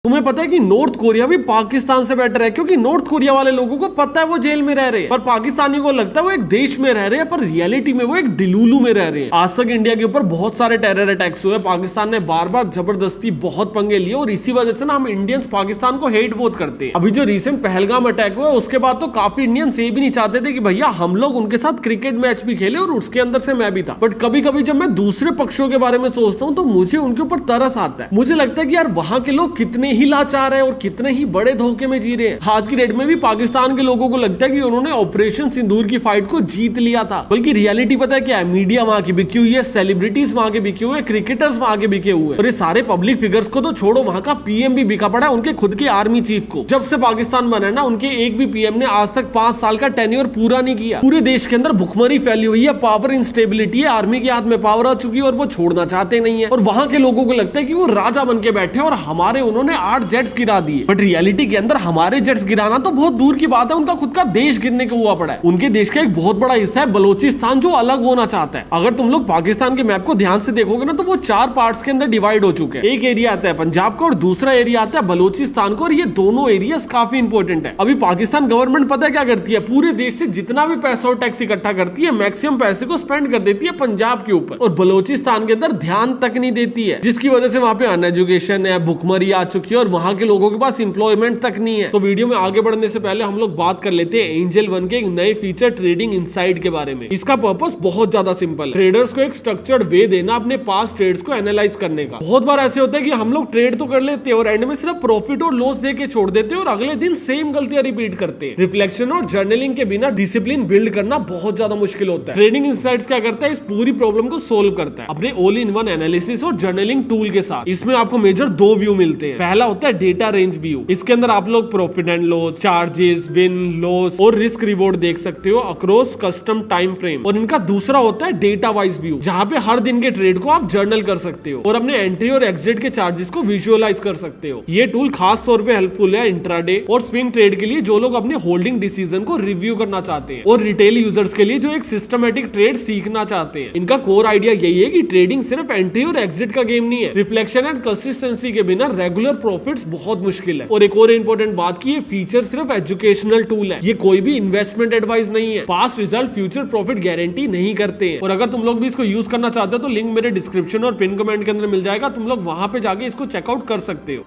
तुम्हें पता है कि नॉर्थ कोरिया भी पाकिस्तान से बेटर है, क्योंकि नॉर्थ कोरिया वाले लोगों को पता है वो जेल में रह रहे हैं, पर पाकिस्तानी को लगता है वो एक देश में रह रहे हैं, पर रियलिटी में वो एक डिलुलू में रह रहे हैं। आज तक इंडिया के ऊपर बहुत सारे टेरर अटैक्स हुए, पाकिस्तान ने बार बार जबरदस्ती बहुत पंगे लिए और इसी वजह से ना हम इंडियंस पाकिस्तान को हेट बहुत करते हैं। अभी जो रिसेंट पहलगाम अटैक हुआ उसके बाद तो काफी इंडियंस ये भी नहीं चाहते थे कि भैया हम लोग उनके साथ क्रिकेट मैच भी खेले, और उसके अंदर से मैं भी था। बट कभी कभी जब मैं दूसरे पक्षों के बारे में सोचता हूँ तो मुझे उनके ऊपर तरस आता है। मुझे लगता है कि यार वहां के लोग कितने ही लाचार है और कितने ही बड़े धोखे में जी रहे हैं। आज की डेट में भी पाकिस्तान के लोगों को लगता है कि उन्होंने ऑपरेशन सिंदूर की फाइट को जीत लिया था, बल्कि रियलिटी पता है क्या है? मीडिया वहां की बिकी हुई है, सेलिब्रिटीज वहां के बिके हुए, क्रिकेटर्स वहां के बिके हुए, और ये सारे पब्लिक फिगर्स को तो छोड़ो, वहां का पीएम भी बिका पड़ा है उनके खुद के आर्मी चीफ को। जब से पाकिस्तान बना है ना, उनके एक भी पीएम ने आज तक 5 साल का टेन्योर पूरा नहीं किया। पूरे देश के अंदर भुखमरी फैली हुई है, पावर इंस्टेबिलिटी है, आर्मी के हाथ में पावर आ चुकी है और वो छोड़ना चाहते नहीं है। और वहां के लोगों को लगता है कि वो राजा बन के बैठे और हमारे उन्होंने 8 जेट्स गिरा दिए। बट रियलिटी के अंदर हमारे जेट्स गिराना तो बहुत दूर की बात है, उनका खुद का देश गिरने को हुआ पड़ा है। उनके देश का एक बहुत बड़ा हिस्सा है बलोचिस्तान, जो अलग होना चाहता है। अगर तुम लोग पाकिस्तान के मैप को ध्यान से देखोगे ना, तो वो 4 पार्ट्स के अंदर डिवाइड हो चुके हैं। एक एरिया आता है पंजाब का और दूसरा एरिया आता है बलोचिस्तान को, और ये दोनों एरियाज काफी इंपॉर्टेंट है। अभी पाकिस्तान गवर्नमेंट पता है क्या करती है? पूरे देश से जितना भी पैसा और टैक्स इकट्ठा करती है, मैक्सिमम पैसे को स्पेंड कर देती है पंजाब के ऊपर, और बलोचिस्तान के अंदर ध्यान तक नहीं देती है, जिसकी वजह से वहां पे अनएजुकेशन है, भुखमरी आ चुकी है और वहां के लोगों के पास एम्प्लॉयमेंट तक नहीं है। तो वीडियो में आगे बढ़ने से पहले हम लोग बात कर लेते हैं एंजल वन के एक नए फीचर ट्रेडिंग इनसाइड के बारे में। इसका पर्पस बहुत ज्यादा सिंपल है, ट्रेडर्स को एक स्ट्रक्चर्ड वे देना अपने पास ट्रेड्स को एनालाइज करने का। बहुत बार ऐसे होता है कि हम लोग ट्रेड तो कर लेते हैं और एंड में सिर्फ प्रॉफिट और लॉस दे के छोड़ देते हैं और अगले दिन सेम गलतियां रिपीट करते हैं। रिफ्लेक्शन और जर्नलिंग के बिना डिसिप्लिन बिल्ड करना बहुत ज्यादा मुश्किल होता है। ट्रेडिंग इनसाइट्स क्या करता है? इस पूरी प्रॉब्लम को सोल्व करता है अपने ऑल इन वन एनालिसिस और जर्नलिंग टूल के साथ। इसमें आपको मेजर 2 व्यू मिलते हैं। पहला होता है डेटा रेंज व्यू, इसके अंदर आप लोग profit and loss, charges, win, loss और रिस्क रिवॉर्ड देख सकते हो अक्रॉस कस्टम टाइम फ्रेम। और इनका दूसरा होता है डेटा वाइज व्यू, जहां पे हर दिन के ट्रेड को आप जर्नल कर सकते हो और अपने एंट्री और एग्जिट के चार्जेस को विजुअलाइज कर सकते हो। ये टूल खास तौर पे हेल्पफुल है इंट्राडे और स्विंग ट्रेड के लिए, जो लोग अपने होल्डिंग डिसीजन को रिव्यू करना चाहते हैं, और रिटेल यूजर्स के लिए जो एक सिस्टमेटिक ट्रेड सीखना चाहते हैं। इनका कोर आइडिया यही है कि ट्रेडिंग सिर्फ एंट्री और एग्जिट का गेम नहीं है। रिफ्लेक्शन एंड कंसिस्टेंसी के बिना रेगुलर प्रॉफिट्स बहुत मुश्किल है। और एक और इंपॉर्टेंट बात की, ये फीचर सिर्फ एजुकेशनल टूल है, ये कोई भी इन्वेस्टमेंट एडवाइस नहीं है। Past result future profit guarantee नहीं करते हैं। और अगर तुम लोग भी इसको यूज करना चाहते हो तो लिंक मेरे डिस्क्रिप्शन और पिन कमेंट के अंदर मिल जाएगा, तुम लोग वहां पे जाके इसको चेकआउट कर सकते हो।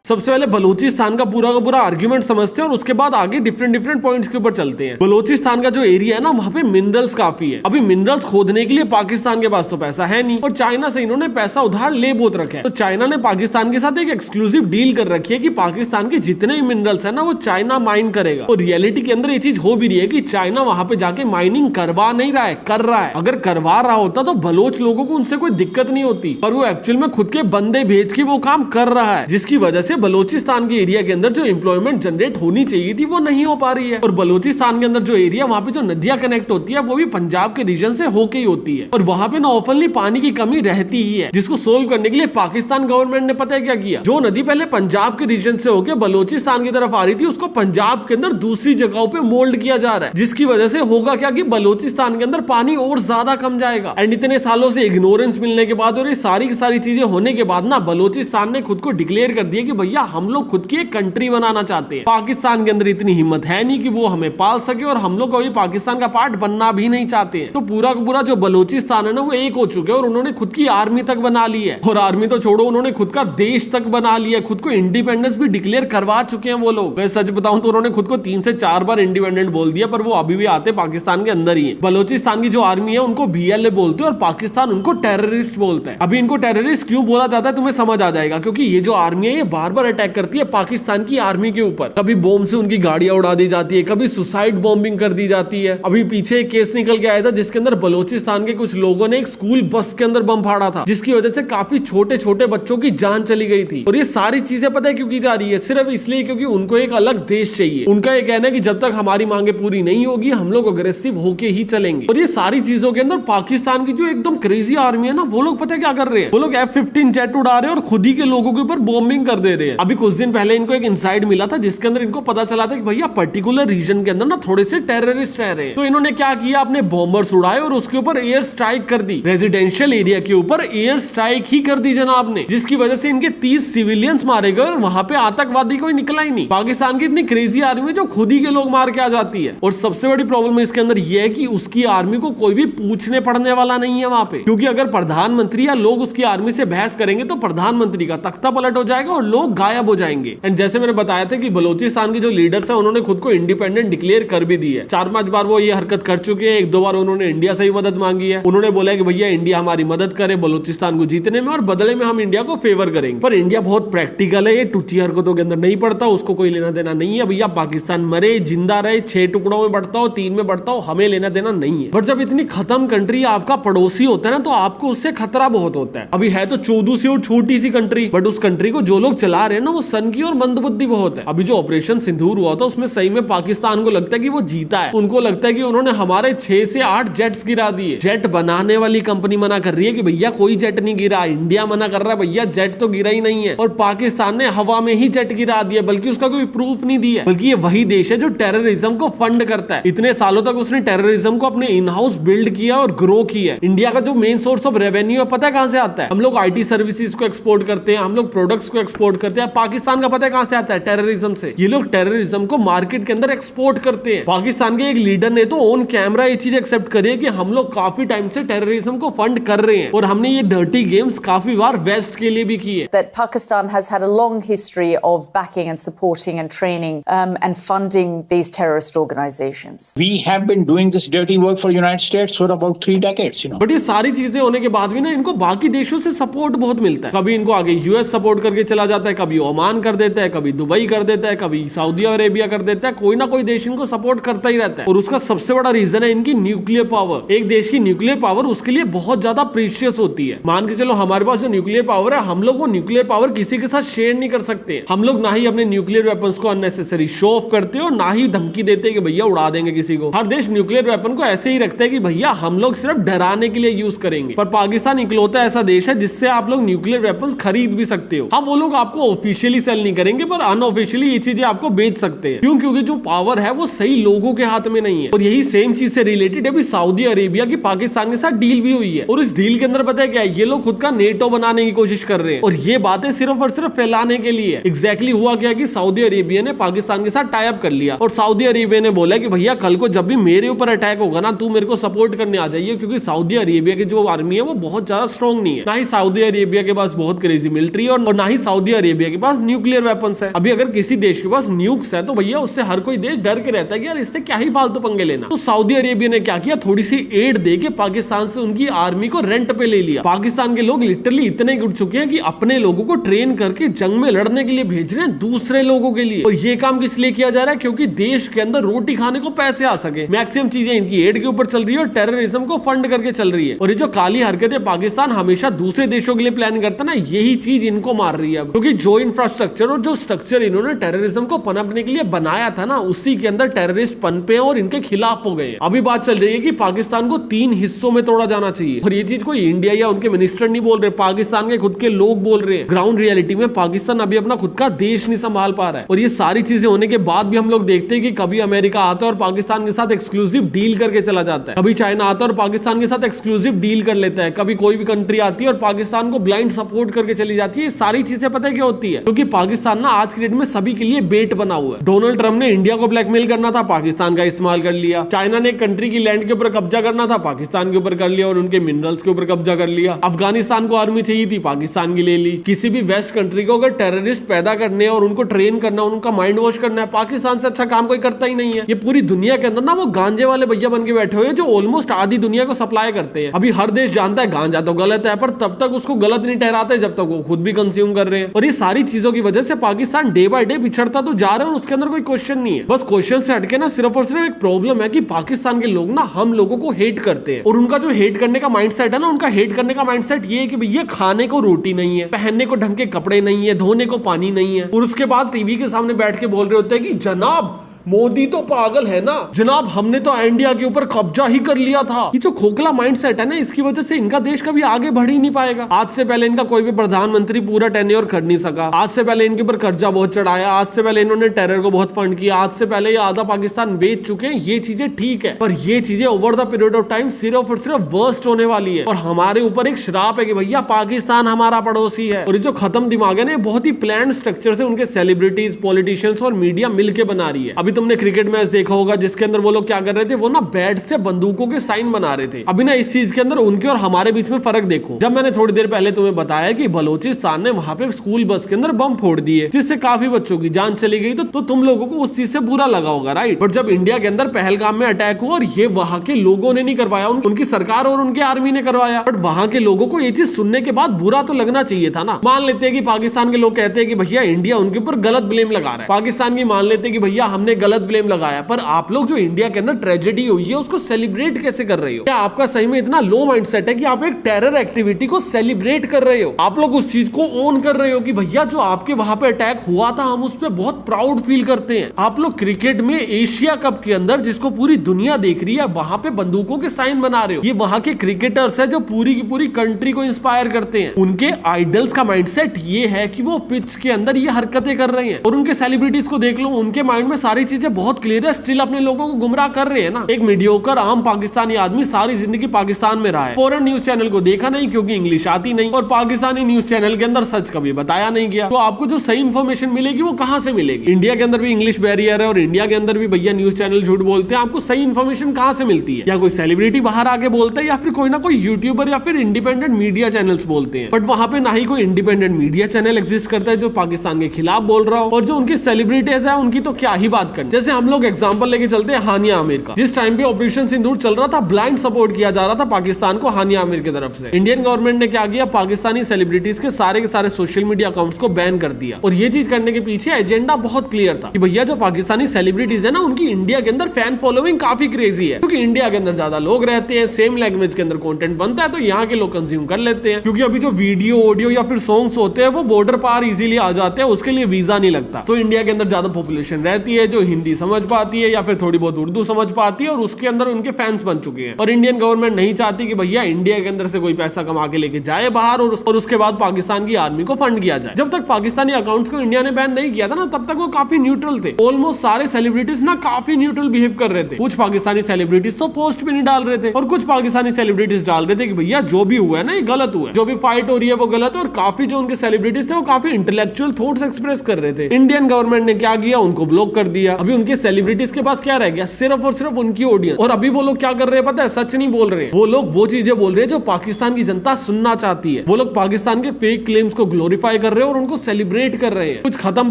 सबसे पहले बलूचिस्तान का पूरा आर्ग्यूमेंट समझते हैं और उसके बाद आगे डिफरेंट पॉइंट्स के ऊपर चलते हैं। बलूचिस्तान का जो एरिया है ना, वहां पे मिनरल्स काफी है। अभी मिनरल्स खोदने के लिए पाकिस्तान के पास तो पैसा है नहीं, और चाइना से इन्होंने पैसा उधार ले बहुत रखा है। तो चाइना ने पाकिस्तान के साथ एक एक्सक्लूसिव डील कर रखी है कि पाकिस्तान के जितने भी मिनरल्स है ना, वो चाइना माइन करेगा। और रियलिटी के अंदर ये चीज हो भी रही है कि चाइना वहां पे जाके माइनिंग करवा नहीं रहा है, कर रहा है। अगर करवा रहा होता तो बलोच लोगों को उनसे कोई दिक्कत नहीं होती, पर वो एक्चुअल में खुद के बंदे भेज के वो काम कर रहा है, जिसकी वजह से बलोचिस्तान के एरिया के अंदर जो एम्प्लॉयमेंट जनरेट होनी चाहिए थी वो नहीं हो पा रही है। और बलूचिस्तान के अंदर जो एरिया, वहां पे जो नदियां कनेक्ट होती है वो भी पंजाब के रीजन से होके ही होती है, और वहां पे ना ऑफनली पानी की कमी रहती ही है, जिसको सोल्व करने के लिए पाकिस्तान गवर्नमेंट ने पता है क्या किया? जो नदी पहले पंजाब के रीजन से होकर बलूचिस्तान की तरफ आ रही थी, उसको पंजाब के अंदर दूसरी जगहों पे मोल्ड किया जा रहा है, जिसकी वजह से होगा क्या कि बलूचिस्तान के अंदर पानी और ज्यादा कम जाएगा। एंड इतने सालों से इग्नोरेंस मिलने के बाद और ये सारी चीजें होने के बाद ना, बलूचिस्तान ने खुद को डिक्लेयर कर दिया कि भैया हम लोग खुद की एक कंट्री बनाना चाहते हैं। पाकिस्तान के अंदर इतनी हिम्मत है नहीं कि वो हमें पाल सके, और हम लोग कभी पाकिस्तान का पार्ट बनना भी नहीं चाहते हैं। तो पूरा का पूरा जो बलूचिस्तान है ना, वो एक हो चुके हैं और उन्होंने खुद की आर्मी तक बना ली है। और आर्मी तो छोड़ो, उन्होंने खुद का देश तक बना लिया, खुद को इंडिपेंडेंस भी डिक्लेयर करवा चुके हैं वो लोग। मैं सच बताऊं तो उन्होंने खुद को 3 से 4 बार इंडिपेंडेंट बोल दिया, पर वो अभी भी आते पाकिस्तान के अंदर ही है। बलूचिस्तान की जो आर्मी है उनको BLA बोलते हैं और पाकिस्तान उनको टेररिस्ट बोलता है। अभी इनको टेररिस्ट क्यों बोला जाता है तुम्हें समझ आ जाएगा, क्योंकि ये जो आर्मी है ये बार बार अटैक करती है पाकिस्तान की आर्मी के ऊपर। कभी बॉम्ब से उनकी गाड़ियां उड़ा दी जाती है, कभी सुसाइड बॉम्बिंग कर दी जाती है। अभी पीछे एक केस निकल के आया था जिसके अंदर बलूचिस्तान के कुछ लोगों ने एक स्कूल बस के अंदर बम फाड़ा था, जिसकी वजह से काफी छोटे बच्चों की जान चली गई थी। और ये सारी चीजें पता है क्यों की जा रही है? सिर्फ इसलिए क्योंकि उनको एक अलग देश चाहिए। उनका ये कहना है कि जब तक हमारी मांगे पूरी नहीं होगी हम लोग अग्रेसिव होके ही चलेंगे। और ये सारी चीजों के अंदर पाकिस्तान की जो एकदम क्रेजी आर्मी है ना, वो लोग पता है क्या कर रहे हैं? वो लोग F-15 जेट उड़ा रहे हैं और खुद ही के लोगों के ऊपर बॉम्बिंग कर दे रहे रहे हैं। अभी कुछ दिन पहले इनको एक इनसाइड मिला था जिसके अंदर इनको पता चला था कि भैया पर्टिकुलर रीजन के अंदर ना थोड़े से टेररिस्ट रह रहे हैं। तो इन्होंने क्या किया, अपने बॉम्बर्स उड़ाए और उसके ऊपर एयर स्ट्राइक कर दी। रेजिडेंशियल एरिया के ऊपर एयर स्ट्राइक ही कर दी जनाब ने, जिसकी वजह से इनके 30 सिविलियंस मारे गए और वहां पे आतंकवादी कोई निकला ही नहीं। पाकिस्तान की इतनी क्रेजी आर्मी जो खुद ही के लोग मार के आ जाती है। और सबसे बड़ी प्रॉब्लम इसके अंदर यह है कि उसकी आर्मी को कोई भी पूछने पड़ने वाला नहीं है वहां पे, क्योंकि अगर प्रधानमंत्री या लोग उसकी आर्मी से बहस करेंगे तो प्रधानमंत्री का तख्ता पलट हो जाएगा और लोग गायब हो जाएंगे। एंड जैसे मैंने बताया था कि बलोचिस्तान के जो लीडर्स हैं उन्होंने खुद को इंडिपेंडेंट डिक्लेयर कर भी दी है। 4-5 बार वो ये हरकत कर चुके हैं। 1-2 बार उन्होंने इंडिया से ही मदद मांगी है। उन्होंने बोला कि भैया इंडिया हमारी मदद करे बलोचिस्तान को जीतने में और बदले में हम इंडिया को फेवर करेंगे। पर इंडिया बहुत प्रैक्टिकल है, ये टूटी हरकतों के अंदर नहीं पड़ता, उसको कोई लेना देना नहीं है। भैया पाकिस्तान मरे जिंदा रहे, 6 टुकड़ों में बढ़ता हो, 3 में बढ़ता हो, हमें लेना देना नहीं है। पर जब इतनी खत्म कंट्री आपका पड़ोसी होता है ना, तो आपको उससे खतरा बहुत होता है। अभी है तो चौदू सी और छोटी सी कंट्री, बट उस कंट्री को जो लोग चला रहे हैं ना वो सन की और मंदबुद्धि बहुत है। अभी जो ऑपरेशन सिंदूर हुआ था उसमें सही में पाकिस्तान को लगता है कि वो जीता है। उनको लगता है कि उन्होंने हमारे 6 से 8 जेट्स गिरा दिए। जेट बनाने वाली कंपनी मना कर रही है कि भैया कोई जेट नहीं गिरा, इंडिया मना कर रहा है भैया जेट तो गिरा ही नहीं है, और पाकिस्तान ने हवा में ही जेट गिरा दिया, बल्कि उसका कोई प्रूफ नहीं दिया। बल्कि ये वही देश है जो टेररिज्म को फंड करता है। इतने सालों तक उसने टेररिज्म को अपने इन हाउस बिल्ड किया और ग्रो किया। इंडिया का जो मेन सोर्स ऑफ रेवेन्यू है पता है कहां से आता है? हम लोग आईटी सर्विसेज को एक्सपोर्ट करते हैं, हम लोग प्रोडक्ट्स को एक्सपोर्ट करते हैं। पाकिस्तान का पता है कहां से आता है? टेररिज्म से। ये लोग टेररिज्म को मार्केट के अंदर एक्सपोर्ट करते हैं। पाकिस्तान के एक लीडर ने तो ऑन कैमरा ये चीज एक्सेप्ट करी है कि हम लोग काफी टाइम से टेररिज्म को फंड कर रहे हैं और हमने ये डर्टी गेम्स काफी बार वेस्ट के लिए भी किए। That Pakistan has had a long history of backing and supporting and training and funding these terrorist organizations. We have been doing this dirty work for United States for about 3 decades, you know. But ये सारी चीजें होने के बाद भी ना इनको बाकी देशों से सपोर्ट बहुत मिलता है। कभी इनको आगे यूएस सपोर्ट करके चला जाता है, कभी ओमान कर देता है, कभी दुबई कर देता है, कभी सऊदी अरेबिया कर देता है। कोई ना कोई देश इनको सपोर्ट करता ही रहता है। और उसका सबसे बड़ा रीजन है इनकी न्यूक्लियर पावर। एक देश की न्यूक्लियर पावर उसके लिए बहुत ज्यादा प्रीशियस होती है। मान के चलो हमारे पास जो न्यूक्लियर पावर है, हम लोग वो न्यूक्लियर पावर किसी के साथ शेयर नहीं कर सकते। हम लोग ना ही अपने न्यूक्लियर वेपन्स को अननेसेसरी शो ऑफ करते हो, ना ही धमकी देते कि भैया उड़ा देंगे किसी को। हर देश न्यूक्लियर वेपन को ऐसे ही रखता है कि भैया हम लोग सिर्फ डराने के लिए यूज करेंगे। पर पाकिस्तान इकलौता ऐसा देश है जिससे आप लोग न्यूक्लियर वेपन्स खरीद भी सकते हो। हाँ, वो लोग आपको ऑफिशियली सेल नहीं करेंगे पर अनऑफिशियली ये चीजें आपको बेच सकते हैं। क्यों? क्योंकि जो पावर है वो सही लोगों के हाथ में नहीं है। और यही सेम चीज से रिलेटेड अभी सऊदी अरेबिया की पाकिस्तान के साथ डील भी हुई है। और इस डील के अंदर पता है क्या है? ये लोग खुद का नेटो बनाने की कोशिश कर रहे हैं और ये बातें सिर्फ और सिर्फ फैलाने के लिए। एग्जैक्टली हुआ क्या कि सऊदी अरेबिया ने पाकिस्तान के साथ टाई अप कर लिया और सऊदी अरेबिया ने बोला कि भैया कल को जब भी मेरे ऊपर अटैक होगा ना, तू मेरे को सपोर्ट करने आ जाइए, क्योंकि सऊदी अरेबिया की जो आर्मी है वो बहुत ज्यादा स्ट्रॉन्ग नहीं है। ना ही सऊदी अरेबिया के पास बहुत क्रेजी मिलिट्री और ना ही सऊदी अरेबिया के पास न्यूक्लियर वेपन्स है। अभी अगर किसी देश के पास न्यूक्स है तो भैया उससे हर कोई देश डर के रहता है कि यार इससे क्या ही फालतू पंगे लेना। तो सऊदी अरेबिया ने क्या किया, थोड़ी सी एड दे के पाकिस्तान से उनकी आर्मी को रेंट पे ले लिया। पाकिस्तान के लोग लिटरली इतने गिर चुके हैं कि अपने लोगों को ट्रेन करके जंग में लड़ने के लिए भेज रहे हैं दूसरे लोगों के लिए। और ये काम किस लिए किया जा रहा है? क्योंकि देश के अंदर रोटी खाने को पैसे आ सके। मैक्सिमम चीजें इनकी एड के ऊपर चल रही है और टेररिज्म को फंड करके चल रही है। और ये जो काली हरकतें पाकिस्तान हमेशा दूसरे देशों के लिए प्लान करता है ना, यही चीज इनको मार रही है। क्योंकि जो इंफ्रास्ट्रक्चर और जो स्ट्रक्चर इन्होंने टेररिज्म को पनपने के लिए बनाया था ना, उसी के अंदर टेररिस्ट पनपे हैं और इनके खिलाफ हो गए। अभी बात चल रही है कि पाकिस्तान को 3 हिस्सों में तोड़ा जाना चाहिए। और ये चीज कोई इंडिया या उनके मिनिस्टर नहीं बोल रहे, पाकिस्तान के खुद के लोग बोल रहे हैं। ग्राउंड रियलिटी में पाकिस्तान अभी अपना खुद का देश नहीं संभाल पा रहा है। और ये सारी चीजें होने के बाद भी हम लोग देखते हैं कि कभी अमेरिका आता है और पाकिस्तान के साथ एक्सक्लूसिव डील करके चला जाता है, कभी चाइना आता है और पाकिस्तान के साथ एक्सक्लूसिव डील कर लेता है, कभी कोई भी कंट्री आती है और पाकिस्तान को ब्लाइंड सपोर्ट करके चली जाती है। ये सारी चीजें पता है क्या होती है? क्योंकि पाकिस्तान ना आज के डेट में सभी के लिए बेट बना हुआ है। डोनाल्ड ट्रंप ने इंडिया को ब्लैकमेल करना था, पाकिस्तान का इस्तेमाल कर लिया। चाइना ने एक कंट्री की लैंड के ऊपर कब्जा करना था, पाकिस्तान के ऊपर कर लिया और उनके मिनरल्स के ऊपर कब्जा कर लिया। अफगानिस्तान को आर्मी चाहिए थी, पाकिस्तान की ले ली। किसी भी वेस्ट कंट्री को अगर टेररिस्ट पैदा करने और उनको ट्रेन करना, उनका माइंड वॉश करना है, पाकिस्तान से अच्छा काम कोई करता ही नहीं है। ये पूरी दुनिया के अंदर ना वो गांजे वाले भैया बन के बैठे हुए हैं जो ऑलमोस्ट आधी दुनिया को सप्लाई करते हैं। अभी हर देश जानता है गांजा तो गलत है, पर तब तक उसको गलत नहीं ठहराते जब तक वो खुद भी कंज्यूम कर रहे हैं। और ये सारी चीजों की वजह से पाकिस्तान डे बाय डे पिछड़ता तो जा रहा है और उसके अंदर कोई क्वेश्चन नहीं है। बस क्वेश्चन से हटके ना सिर्फ और सिर्फ एक प्रॉब्लम है कि पाकिस्तान के लोग ना हम लोगों को हेट करते हैं। और उनका जो हेट करने का माइंडसेट है ना, उनका हेट करने का माइंडसेट ये है कि भैया खाने को रोटी नहीं है, पहनने को ढंग के कपड़े नहीं है, धोने को पानी नहीं है, और उसके बाद टीवी के सामने बैठ के बोल रहे होते हैं कि जनाब मोदी तो पागल है ना जनाब, हमने तो इंडिया के ऊपर कब्जा ही कर लिया था। ये जो खोखला माइंडसेट है ना, इसकी वजह से इनका देश कभी आगे बढ़ ही नहीं पाएगा। आज से पहले इनका कोई भी प्रधानमंत्री पूरा टेन्योर कर नहीं सका। आज से पहले इनके ऊपर कर्जा बहुत चढ़ाया। आज से पहले इन्होंने टेरर को बहुत फंड किया। आज से पहले ये आधा पाकिस्तान बेच चुके हैं। ये चीजें ठीक है, पर ये चीजें over the period of time सिर्फ और सिर्फ वर्स्ट होने वाली है। और हमारे ऊपर एक श्राप है कि भैया पाकिस्तान हमारा पड़ोसी है। और ये जो खत्म दिमाग है ना, बहुत ही प्लान स्ट्रक्चर से उनके सेलिब्रिटीज, पॉलिटिशियंस और मीडिया मिलकर बना रही है। अभी तुमने क्रिकेट मैच देखा होगा जिसके अंदर वो लोग क्या कर रहे थे, वो ना बैट से बंदूकों के साइन बना रहे थे। अभी ना इस चीज के अंदर उनके और हमारे बीच में फर्क देखो। जब मैंने थोड़ी देर पहले तुम्हें बताया कि बलोचिस्तान ने वहां पे स्कूल बस के अंदर बम फोड़ दिए जिससे काफी बच्चों की जान चली गई, तो तुम लोगों को उस चीज से बुरा लगा होगा, राइट। बट जब इंडिया के अंदर पहलगाम में अटैक हुआ और ये वहां के लोगों ने नहीं करवाया, उनकी सरकार और उनकी आर्मी ने करवाया, बट वहां के लोगों को ये चीज सुनने के बाद बुरा तो लगना चाहिए था ना। मान लेते हैं कि पाकिस्तान के लोग कहते हैं कि भैया इंडिया उनके ऊपर गलत ब्लेम लगा रहा है, पाकिस्तान की मान लेते हैं कि भैया हमने गलत ब्लेम लगाया, पर आप लोग जो इंडिया के अंदर ट्रेजेडी हुई है उसको सेलिब्रेट कैसे कर रहे हो? क्या आपका सही में इतना लो माइंडसेट है कि आप एक टेरर एक्टिविटी को सेलिब्रेट कर रहे हो? आप लोग उस चीज को ओन कर रहे हो कि भैया जो आपके वहां पे अटैक हुआ था हम उस पर बहुत प्राउड फील करते हैं। आप लोग क्रिकेट में एशिया कप के अंदर जिसको पूरी दुनिया देख रही है, वहां पे बंदूकों के साइन बना रहे हो। ये वहां के क्रिकेटर्स है जो पूरी की पूरी कंट्री को इंस्पायर करते हैं। उनके आइडल्स का माइंडसेट ये है कि वो पिच के अंदर ये हरकतें कर रहे हैं। और उनके सेलिब्रिटीज को देख लो, उनके माइंड में सारी चीजें बहुत क्लियर है, स्टिल अपने लोगों को गुमराह कर रहे हैं ना। एक मीडियोकर आम पाकिस्तानी आदमी सारी जिंदगी पाकिस्तान में रहा है, फॉरेन न्यूज चैनल को देखा नहीं क्योंकि इंग्लिश आती नहीं, और पाकिस्तानी न्यूज चैनल के अंदर सच कभी बताया नहीं गया। तो आपको जो सही इन्फॉर्मेशन मिलेगी वो कहां से मिलेगी? इंडिया के अंदर भी इंग्लिश बैरियर है और इंडिया के अंदर भी भैया न्यूज चैनल झूठ बोलते हैं। आपको सही इन्फॉर्मेशन कहां से मिलती है? या कोई सेलिब्रिटी बाहर आके बोलता है या फिर कोई ना कोई यूट्यूबर या फिर इंडिपेंडेंट मीडिया चैनल्स बोलते हैं। बट वहां पे ना ही कोई इंडिपेंडेंट मीडिया चैनल एग्जिस्ट करता है जो पाकिस्तान के खिलाफ बोल रहा हो, और जो उनकी सेलिब्रिटीज है उनकी तो क्या ही बात करनी। जैसे हम लोग एग्जांपल लेके चलते हैं हानिया आमिर का। जिस टाइम पे ऑपरेशन सिंदूर चल रहा था, ब्लाइंड सपोर्ट किया जा रहा था पाकिस्तान को हानिया आमिर की तरफ से। इंडियन गवर्नमेंट ने क्या किया, पाकिस्तानी सेलिब्रिटीज के सारे सोशल मीडिया अकाउंट्स को बैन कर दिया। और ये चीज करने के पीछे एजेंडा बहुत क्लियर था कि भैया जो पाकिस्तानी सेलिब्रिटीज है ना, उनकी इंडिया के अंदर फैन फॉलोइंग काफी क्रेजी है, क्योंकि इंडिया के अंदर ज्यादा लोग रहते हैं, सेम लैंग्वेज के अंदर कंटेंट बनता है, तो यहाँ के लोग कंज्यूम कर लेते हैं। क्योंकि अभी जो वीडियो, ऑडियो या फिर सॉन्ग्स होते हैं वो बॉर्डर पार इजीली आ जाते हैं, उसके लिए वीजा नहीं लगता। तो इंडिया के अंदर ज्यादा पॉपुलेशन रहती है जो हिंदी समझ पाती है या फिर थोड़ी बहुत उर्दू समझ पाती है, और उसके अंदर उनके फैंस बन चुके हैं। और इंडियन गवर्नमेंट नहीं चाहती कि भैया इंडिया के अंदर से कोई पैसा कमा के लेके जाए बाहर और उसके बाद पाकिस्तान की आर्मी को फंड किया जाए। जब तक पाकिस्तानी अकाउंट्स को इंडिया ने बैन नहीं किया था ना, तब तक वो काफी न्यूट्रल थे। ऑलमोस्ट सारे सेलिब्रिटीज ना काफी न्यूट्रल बिहेव कर रहे थे। कुछ पाकिस्तानी सेलिब्रिटीज तो पोस्ट भी नहीं डाल रहे थे, और कुछ पाकिस्तानी सेलिब्रिटीज डाल रहे थे कि भैया जो भी हुआ है ना ये गलत हुआ है, जो भी फाइट हो रही है वो गलत है। और काफी जो उनके सेलिब्रिटीज थे वो काफी इंटेलेक्चुअल थॉट्स एक्सप्रेस कर रहे थे। इंडियन गवर्नमेंट ने क्या किया, उनको ब्लॉक कर दिया। अभी उनके सेलिब्रिटीज के पास क्या रह गया, सिर्फ और सिर्फ उनकी ऑडियंस। और अभी वो लोग क्या कर रहे हैं पता है, सच नहीं बोल रहे हैं। वो लोग वो चीजें बोल रहे हैं जो पाकिस्तान की जनता सुनना चाहती है। वो लोग पाकिस्तान के फेक क्लेम्स को ग्लोरीफाई कर रहे हैं और उनको सेलिब्रेट कर रहे हैं। कुछ खत्म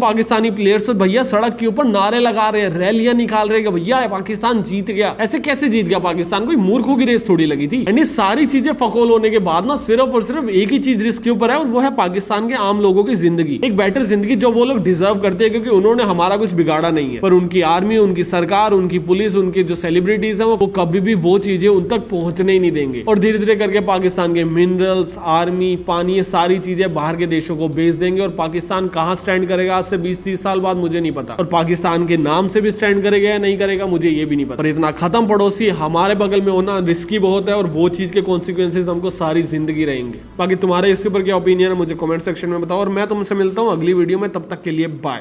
पाकिस्तानी प्लेयर्स भैया सड़क के ऊपर नारे लगा रहे हैं, रैलियां निकाल रहे हैं कि भैया पाकिस्तान जीत गया। ऐसे कैसे जीत गया पाकिस्तान? कोई मूर्खों की रेस थोड़ी लगी थी। एंड ये सारी चीजें फकोल होने के बाद ना सिर्फ और सिर्फ एक ही चीज रिस्क के ऊपर है, और वो है पाकिस्तान के आम लोगों की जिंदगी, एक बेटर जिंदगी जो वो लोग डिजर्व करते हैं, क्योंकि उन्होंने हमारा कुछ बिगाड़ा नहीं है। पर उनकी आर्मी, उनकी सरकार, उनकी पुलिस, उनके जो सेलिब्रिटीज है वो कभी भी वो चीजें उन तक पहुंचने ही नहीं देंगे। और धीरे धीरे करके पाकिस्तान के मिनरल्स, आर्मी, पानी, ये सारी चीजें बाहर के देशों को बेच देंगे। और पाकिस्तान कहां स्टैंड करेगा आज से 20-30 साल बाद मुझे नहीं पता, और पाकिस्तान के नाम से भी स्टैंड करेगा या नहीं करेगा मुझे ये भी नहीं पता। पर इतना खत्म पड़ोसी हमारे बगल में होना रिस्की बहुत है, और वो चीज के कॉन्सिक्वेंसेस हमको सारी जिंदगी रहेंगे। बाकी तुम्हारे इसके ऊपर क्या ओपिनियन है मुझे कमेंट सेक्शन में बताओ, और मैं तुमसे मिलता हूँ अगली वीडियो में। तब तक के लिए बाय।